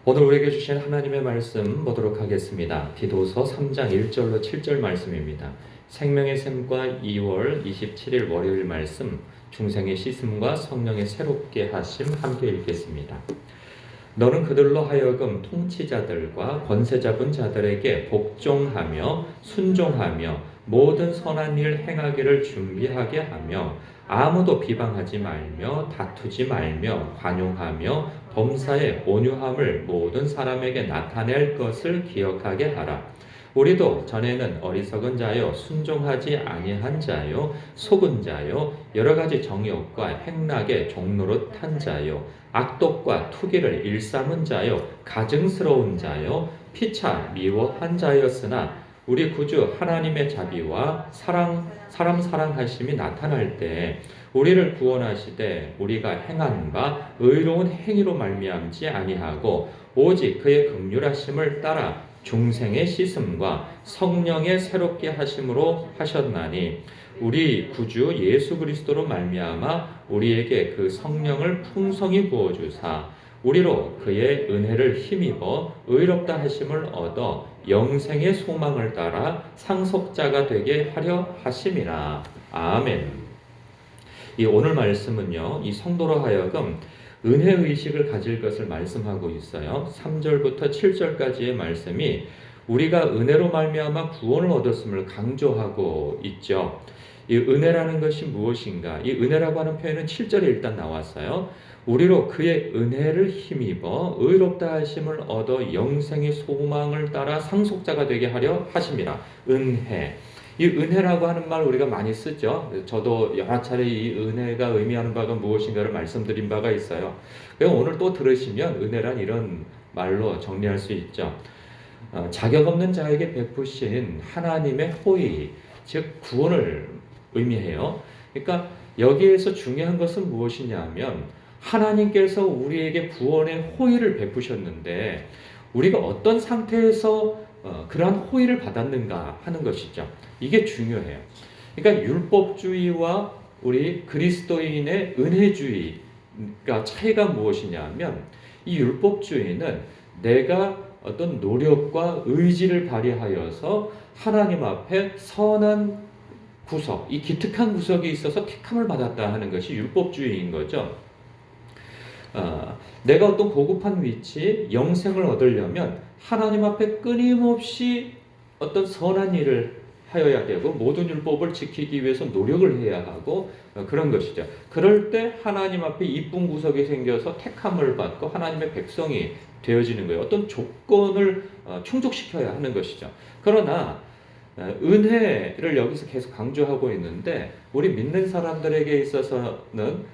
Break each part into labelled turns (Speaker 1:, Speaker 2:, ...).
Speaker 1: 오늘 우리에게 주신 하나님의 말씀 보도록 하겠습니다. 디도서 3장 1절로 7절 말씀입니다. 생명의 샘과 2월 27일 월요일 말씀, 중생의 씻음과 성령의 새롭게 하심 함께 읽겠습니다. 너는 그들로 하여금 통치자들과 권세 잡은 자들에게 복종하며 순종하며 모든 선한 일 행하기를 준비하게 하며 아무도 비방하지 말며 다투지 말며 관용하며 범사에 온유함을 모든 사람에게 나타낼 것을 기억하게 하라. 우리도 전에는 어리석은 자요 순종하지 아니한 자요 속은 자요 여러 가지 정욕과 행락의 종노릇한 자요 악독과 투기를 일삼은 자요 가증스러운 자요 피차 미워한 자였으나 우리 구주 하나님의 자비와 사람 사랑하심이 나타날 때 우리를 구원하시되 우리가 행한 바 의로운 행위로 말미암지 아니하고 오직 그의 긍휼하심을 따라 중생의 씻음과 성령의 새롭게 하심으로 하셨나니 우리 구주 예수 그리스도로 말미암아 우리에게 그 성령을 풍성히 부어 주사 우리로 그의 은혜를 힘입어 의롭다 하심을 얻어 영생의 소망을 따라 상속자가 되게 하려 하심이라. 아멘. 이 오늘 말씀은요, 이 성도로 하여금 은혜 의식을 가질 것을 말씀하고 있어요. 3절부터 7절까지의 말씀이 우리가 은혜로 말미암아 구원을 얻었음을 강조하고 있죠. 이 은혜라는 것이 무엇인가? 이 은혜라고 하는 표현은 7절에 일단 나왔어요. 우리로 그의 은혜를 힘입어 의롭다 하심을 얻어 영생의 소망을 따라 상속자가 되게 하려 하심이라. 은혜. 이 은혜라고 하는 말 우리가 많이 쓰죠. 저도 여러 차례 이 은혜가 의미하는 바가 무엇인가를 말씀드린 바가 있어요. 오늘 또 들으시면 은혜란 이런 말로 정리할 수 있죠. 자격 없는 자에게 베푸신 하나님의 호의, 즉 구원을 의미해요. 그러니까 여기에서 중요한 것은 무엇이냐면 하나님께서 우리에게 구원의 호의를 베푸셨는데 우리가 어떤 상태에서 그러한 호의를 받았는가 하는 것이죠. 이게 중요해요. 그러니까 율법주의와 우리 그리스도인의 은혜주의가 차이가 무엇이냐면 이 율법주의는 내가 어떤 노력과 의지를 발휘하여서 하나님 앞에 선한 구석, 이 기특한 구석이 있어서 택함을 받았다 하는 것이 율법주의인 거죠. 내가 어떤 고급한 위치, 영생을 얻으려면 하나님 앞에 끊임없이 어떤 선한 일을 하여야 되고 모든 율법을 지키기 위해서 노력을 해야 하고 그런 것이죠. 그럴 때 하나님 앞에 이쁜 구석이 생겨서 택함을 받고 하나님의 백성이 되어지는 거예요. 어떤 조건을 충족시켜야 하는 것이죠. 그러나 은혜를 여기서 계속 강조하고 있는데 우리 믿는 사람들에게 있어서는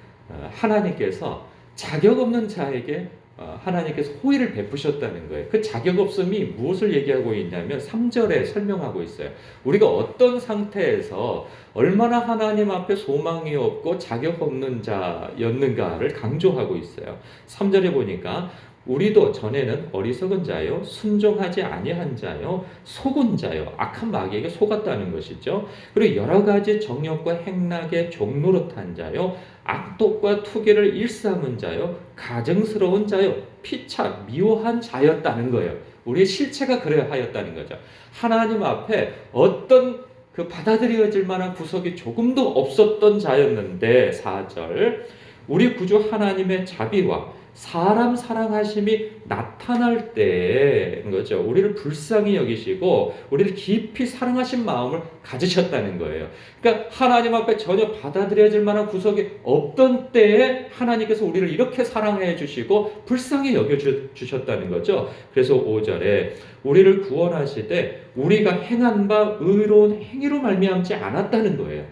Speaker 1: 하나님께서 자격 없는 자에게 하나님께서 호의를 베푸셨다는 거예요. 그 자격 없음이 무엇을 얘기하고 있냐면 3절에 설명하고 있어요. 우리가 어떤 상태에서 얼마나 하나님 앞에 소망이 없고 자격 없는 자였는가를 강조하고 있어요. 3절에 보니까 우리도 전에는 어리석은 자요 순종하지 아니한 자요 속은 자요 악한 마귀에게 속았다는 것이죠. 그리고 여러 가지 정욕과 행락의 종노릇한 자요 악독과 투기를 일삼은 자요 가증스러운 자요 피차 미워한 자였다는 거예요. 우리의 실체가 그래야 하였다는 거죠. 하나님 앞에 어떤 그 받아들여질 만한 구석이 조금도 없었던 자였는데 4절 우리 구주 하나님의 자비와 사람 사랑하심이 나타날 때인 거죠. 우리를 불쌍히 여기시고 우리를 깊이 사랑하신 마음을 가지셨다는 거예요. 그러니까 하나님 앞에 전혀 받아들여질 만한 구석이 없던 때에 하나님께서 우리를 이렇게 사랑해 주시고 불쌍히 여겨주셨다는 거죠. 그래서 5절에 우리를 구원하시되 우리가 행한 바 의로운 행위로 말미암지 않았다는 거예요.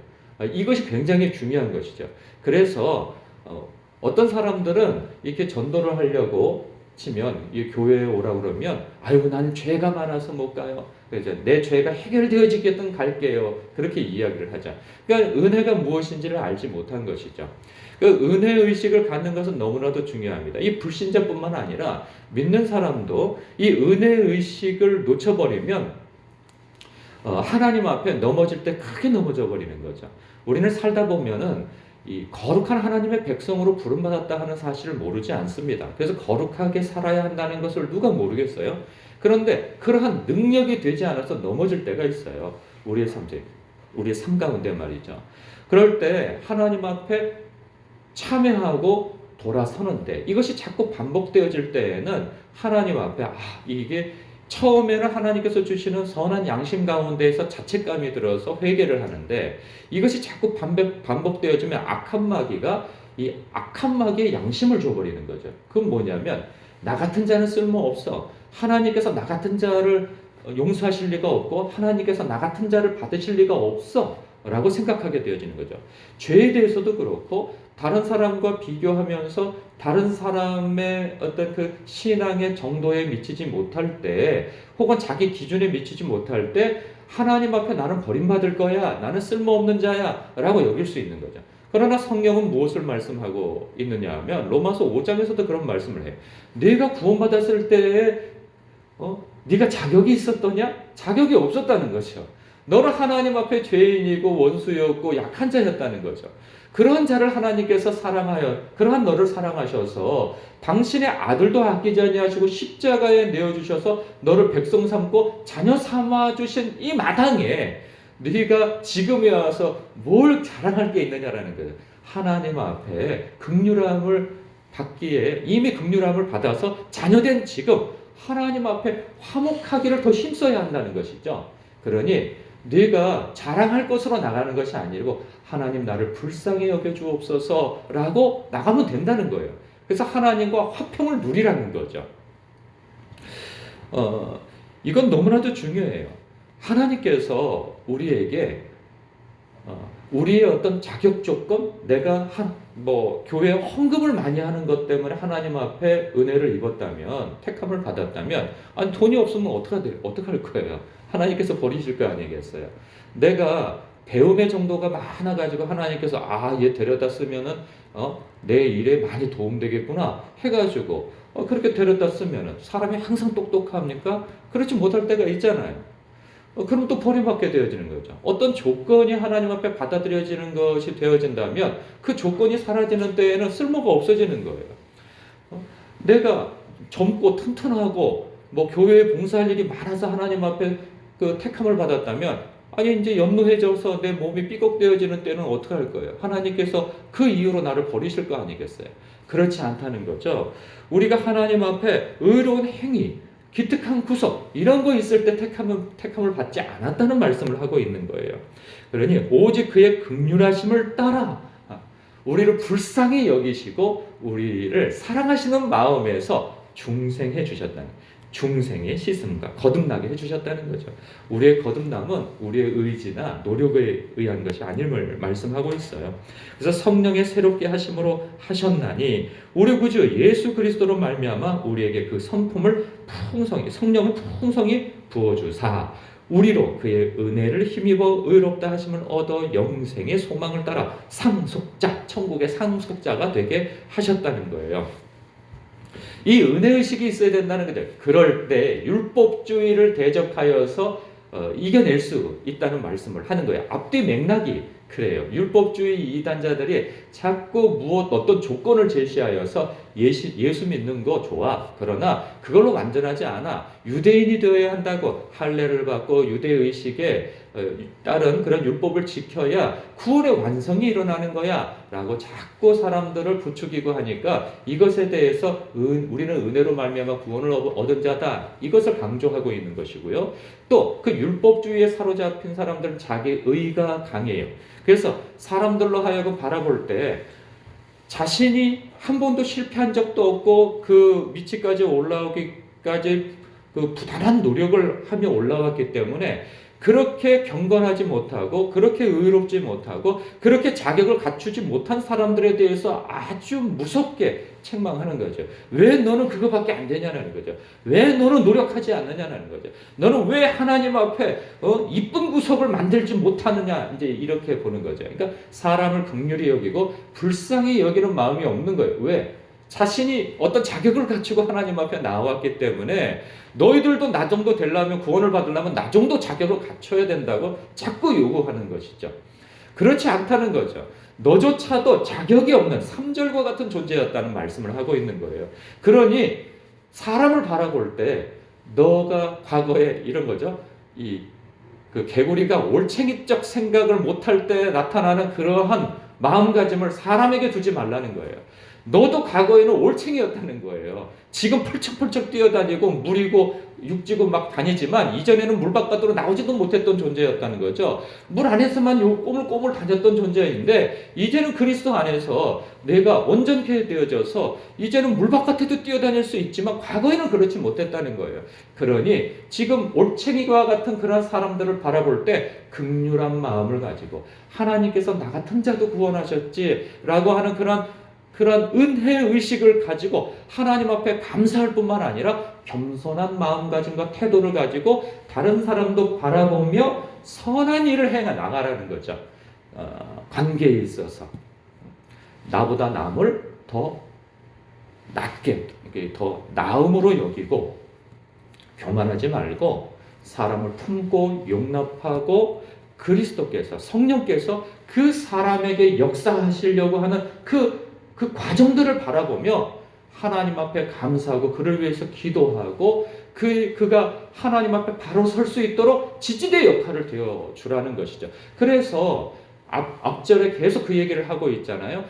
Speaker 1: 이것이 굉장히 중요한 것이죠. 그래서 어떤 사람들은 이렇게 전도를 하려고 치면 이 교회에 오라 그러면 아유 나는 죄가 많아서 못 가요. 그래서 내 죄가 해결되어지겠든 갈게요. 그렇게 이야기를 하죠. 그러니까 은혜가 무엇인지를 알지 못한 것이죠. 그 은혜 의식을 갖는 것은 너무나도 중요합니다. 이 불신자뿐만 아니라 믿는 사람도 이 은혜 의식을 놓쳐버리면 하나님 앞에 넘어질 때 크게 넘어져 버리는 거죠. 우리는 살다 보면은 이 거룩한 하나님의 백성으로 부름받았다 하는 사실을 모르지 않습니다. 그래서 거룩하게 살아야 한다는 것을 누가 모르겠어요? 그런데 그러한 능력이 되지 않아서 넘어질 때가 있어요. 우리의 삶 가운데 말이죠. 그럴 때 하나님 앞에 참회하고 돌아서는데 이것이 자꾸 반복되어질 때에는 하나님 앞에 이게 처음에는 하나님께서 주시는 선한 양심 가운데에서 자책감이 들어서 회개를 하는데 이것이 자꾸 반복되어지면 악한 마귀가 이 악한 마귀의 양심을 줘버리는 거죠. 그건 뭐냐면 나 같은 자는 쓸모없어. 하나님께서 나 같은 자를 용서하실 리가 없고 하나님께서 나 같은 자를 받으실 리가 없어 라고 생각하게 되어지는 거죠. 죄에 대해서도 그렇고 다른 사람과 비교하면서 다른 사람의 어떤 그 신앙의 정도에 미치지 못할 때 혹은 자기 기준에 미치지 못할 때 하나님 앞에 나는 버림받을 거야, 나는 쓸모없는 자야 라고 여길 수 있는 거죠. 그러나 성경은 무엇을 말씀하고 있느냐 하면 로마서 5장에서도 그런 말씀을 해요. 네가 구원받았을 때에 네가 자격이 있었더냐? 자격이 없었다는 거죠. 너는 하나님 앞에 죄인이고 원수였고 약한 자였다는 거죠. 그러한 자를 하나님께서 그러한 너를 사랑하셔서 당신의 아들도 아끼지 아니하시고 십자가에 내어주셔서 너를 백성 삼고 자녀 삼아주신 이 마당에 네가 지금에 와서 뭘 자랑할 게 있느냐라는 거예요. 하나님 앞에 긍휼함을 받기에 이미 긍휼함을 받아서 자녀된 지금 하나님 앞에 화목하기를 더 힘써야 한다는 것이죠. 그러니 네가 자랑할 것으로 나가는 것이 아니고 하나님 나를 불쌍히 여겨주옵소서라고 나가면 된다는 거예요. 그래서 하나님과 화평을 누리라는 거죠. 이건 너무나도 중요해요. 하나님께서 우리에게 우리의 어떤 자격 조건, 내가 교회에 헌금을 많이 하는 것 때문에 하나님 앞에 은혜를 입었다면, 택함을 받았다면, 돈이 없으면 어떡할 거예요? 하나님께서 버리실 거 아니겠어요? 내가 배움의 정도가 많아가지고 하나님께서 얘 데려다 쓰면은 내 일에 많이 도움되겠구나 해가지고 그렇게 데려다 쓰면은 사람이 항상 똑똑합니까? 그렇지 못할 때가 있잖아요. 그럼 또 버림받게 되어지는 거죠. 어떤 조건이 하나님 앞에 받아들여지는 것이 되어진다면 그 조건이 사라지는 때에는 쓸모가 없어지는 거예요. 내가 젊고 튼튼하고 교회에 봉사할 일이 많아서 하나님 앞에 그 택함을 받았다면 이제 연노해져서 내 몸이 삐걱되어지는 때는 어떻게 할 거예요? 하나님께서 그 이유로 나를 버리실 거 아니겠어요? 그렇지 않다는 거죠. 우리가 하나님 앞에 의로운 행위, 기특한 구속 이런 거 있을 때 택함을 받지 않았다는 말씀을 하고 있는 거예요. 그러니 오직 그의 긍휼하심을 따라 우리를 불쌍히 여기시고 우리를 사랑하시는 마음에서 중생해 주셨다는, 중생의 씻음과 거듭나게 해주셨다는 거죠. 우리의 거듭남은 우리의 의지나 노력에 의한 것이 아님을 말씀하고 있어요. 그래서 성령의 새롭게 하심으로 하셨나니 우리 구주 예수 그리스도로 말미암아 우리에게 그 성품을 성령을 풍성히 부어주사 우리로 그의 은혜를 힘입어 의롭다 하심을 얻어 영생의 소망을 따라 상속자, 천국의 상속자가 되게 하셨다는 거예요. 이 은혜의식이 있어야 된다는 거죠. 그럴 때 율법주의를 대적하여서 이겨낼 수 있다는 말씀을 하는 거예요. 앞뒤 맥락이 그래요. 율법주의 이단자들이 자꾸 어떤 조건을 제시하여서 예수 믿는 거 좋아. 그러나 그걸로 완전하지 않아. 유대인이 되어야 한다고 할례를 받고 유대의식에 따른 그런 율법을 지켜야 구원의 완성이 일어나는 거야 라고 자꾸 사람들을 부추기고 하니까 이것에 대해서 우리는 은혜로 말미암아 구원을 얻은 자다 이것을 강조하고 있는 것이고요. 또 그 율법주의에 사로잡힌 사람들은 자기 의가 강해요. 그래서 사람들로 하여금 바라볼 때 자신이 한 번도 실패한 적도 없고 그 위치까지 올라오기까지 그 부단한 노력을 하며 올라왔기 때문에 그렇게 경건하지 못하고 그렇게 의롭지 못하고 그렇게 자격을 갖추지 못한 사람들에 대해서 아주 무섭게 책망하는 거죠. 왜 너는 그거밖에 안 되냐는 거죠. 왜 너는 노력하지 않느냐는 거죠. 너는 왜 하나님 앞에 이쁜 구석을 만들지 못하느냐 이제 이렇게 보는 거죠. 그러니까 사람을 긍휼히 여기고 불쌍히 여기는 마음이 없는 거예요. 왜? 자신이 어떤 자격을 갖추고 하나님 앞에 나왔기 때문에 너희들도 나 정도 되려면 구원을 받으려면 나 정도 자격을 갖춰야 된다고 자꾸 요구하는 것이죠. 그렇지 않다는 거죠. 너조차도 자격이 없는 3절과 같은 존재였다는 말씀을 하고 있는 거예요. 그러니 사람을 바라볼 때 너가 과거에 이런 거죠. 그 개구리가 올챙이적 생각을 못할 때 나타나는 그러한 마음가짐을 사람에게 두지 말라는 거예요. 너도 과거에는 올챙이였다는 거예요. 지금 펄쩍펄쩍 뛰어다니고 물이고 육지고 막 다니지만 이전에는 물 바깥으로 나오지도 못했던 존재였다는 거죠. 물 안에서만 꼬물꼬물 다녔던 존재인데 이제는 그리스도 안에서 내가 온전케 되어져서 이제는 물 바깥에도 뛰어다닐 수 있지만 과거에는 그렇지 못했다는 거예요. 그러니 지금 올챙이와 같은 그런 사람들을 바라볼 때 긍휼한 마음을 가지고 하나님께서 나 같은 자도 구원하셨지라고 하는 그런 은혜 의식을 가지고 하나님 앞에 감사할 뿐만 아니라 겸손한 마음가짐과 태도를 가지고 다른 사람도 바라보며 선한 일을 해 나가라는 거죠. 관계에 있어서 나보다 남을 더 낮게, 더 나음으로 여기고 교만하지 말고 사람을 품고 용납하고 그리스도께서 성령께서 그 사람에게 역사하시려고 하는 그 과정들을 바라보며 하나님 앞에 감사하고 그를 위해서 기도하고 그가 하나님 앞에 바로 설 수 있도록 지지대 역할을 되어 주라는 것이죠. 그래서 앞절에 계속 그 얘기를 하고 있잖아요.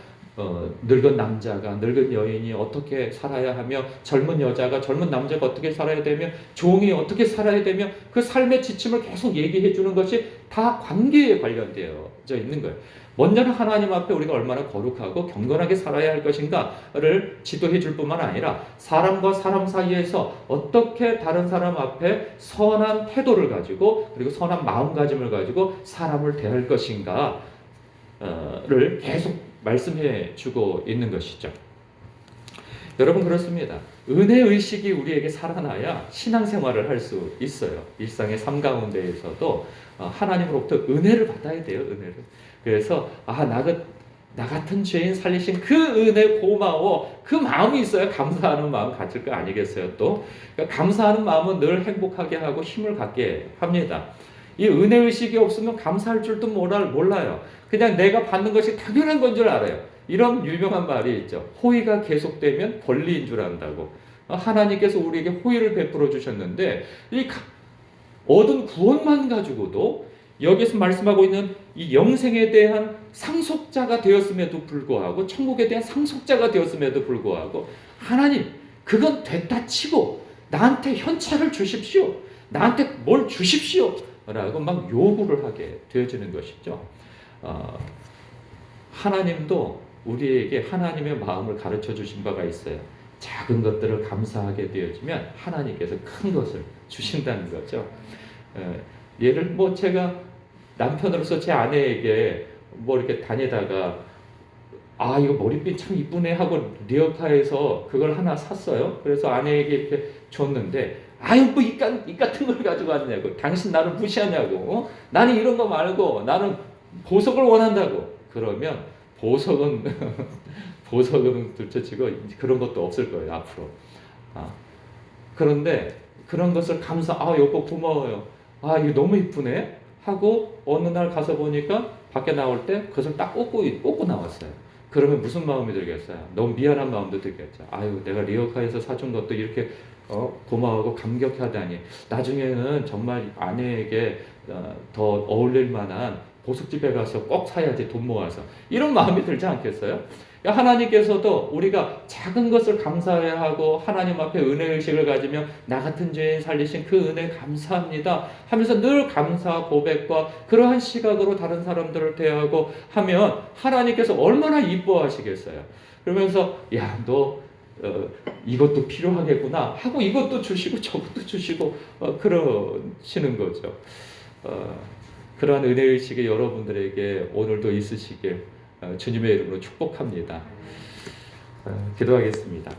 Speaker 1: 늙은 남자가 늙은 여인이 어떻게 살아야 하며 젊은 여자가 젊은 남자가 어떻게 살아야 되며 종이 어떻게 살아야 되며 그 삶의 지침을 계속 얘기해 주는 것이 다 관계에 관련되어져 있는 거예요. 먼저는 하나님 앞에 우리가 얼마나 거룩하고 경건하게 살아야 할 것인가를 지도해 줄 뿐만 아니라 사람과 사람 사이에서 어떻게 다른 사람 앞에 선한 태도를 가지고 그리고 선한 마음가짐을 가지고 사람을 대할 것인가를 계속 말씀해 주고 있는 것이죠. 여러분 그렇습니다. 은혜의식이 우리에게 살아나야 신앙생활을 할 수 있어요. 일상의 삶 가운데에서도 하나님으로부터 은혜를 받아야 돼요. 은혜를. 그래서 나 같은 죄인 살리신 그 은혜 고마워. 그 마음이 있어야 감사하는 마음 가질 거 아니겠어요. 또 그러니까 감사하는 마음은 늘 행복하게 하고 힘을 갖게 합니다. 이 은혜의식이 없으면 감사할 줄도 몰라요. 그냥 내가 받는 것이 당연한 건 줄 알아요. 이런 유명한 말이 있죠. 호의가 계속되면 권리인 줄 안다고. 하나님께서 우리에게 호의를 베풀어 주셨는데 이 얻은 구원만 가지고도 여기서 말씀하고 있는 이 영생에 대한 상속자가 되었음에도 불구하고 천국에 대한 상속자가 되었음에도 불구하고 하나님 그건 됐다 치고 나한테 현찰을 주십시오. 나한테 뭘 주십시오. 라고 막 요구를 하게 되어지는 것이죠. 하나님도 우리에게 하나님의 마음을 가르쳐 주신 바가 있어요. 작은 것들을 감사하게 되어지면 하나님께서 큰 것을 주신다는 거죠. 예를 제가 남편으로서 제 아내에게 이렇게 다니다가 이거 머리핀 참 이쁘네 하고 리어카에서 그걸 하나 샀어요. 그래서 아내에게 이렇게 줬는데 이 같은 걸 가지고 왔냐고. 당신 나를 무시하냐고. 나는 이런 거 말고 나는 보석을 원한다고. 그러면 보석은 둘째치고 그런 것도 없을 거예요 앞으로. 그런데 그런 것을 여보 고마워요. 이거 너무 이쁘네 하고 어느 날 가서 보니까 밖에 나올 때 그것을 딱 꽂고 나왔어요. 그러면 무슨 마음이 들겠어요? 너무 미안한 마음도 들겠죠. 내가 리어카에서 사준 것도 이렇게 고마워하고 감격하다니. 나중에는 정말 아내에게 더 어울릴 만한 보석집에 가서 꼭 사야지 돈 모아서. 이런 마음이 들지 않겠어요? 하나님께서도 우리가 작은 것을 감사해야 하고 하나님 앞에 은혜의식을 가지며 나 같은 죄인 살리신 그 은혜 감사합니다 하면서 늘 감사 고백과 그러한 시각으로 다른 사람들을 대하고 하면 하나님께서 얼마나 이뻐하시겠어요. 그러면서 너 이것도 필요하겠구나 하고 이것도 주시고 저것도 주시고 그러시는 거죠. 그러한 은혜의식이 여러분들에게 오늘도 있으시길 주님의 이름으로 축복합니다. 기도하겠습니다.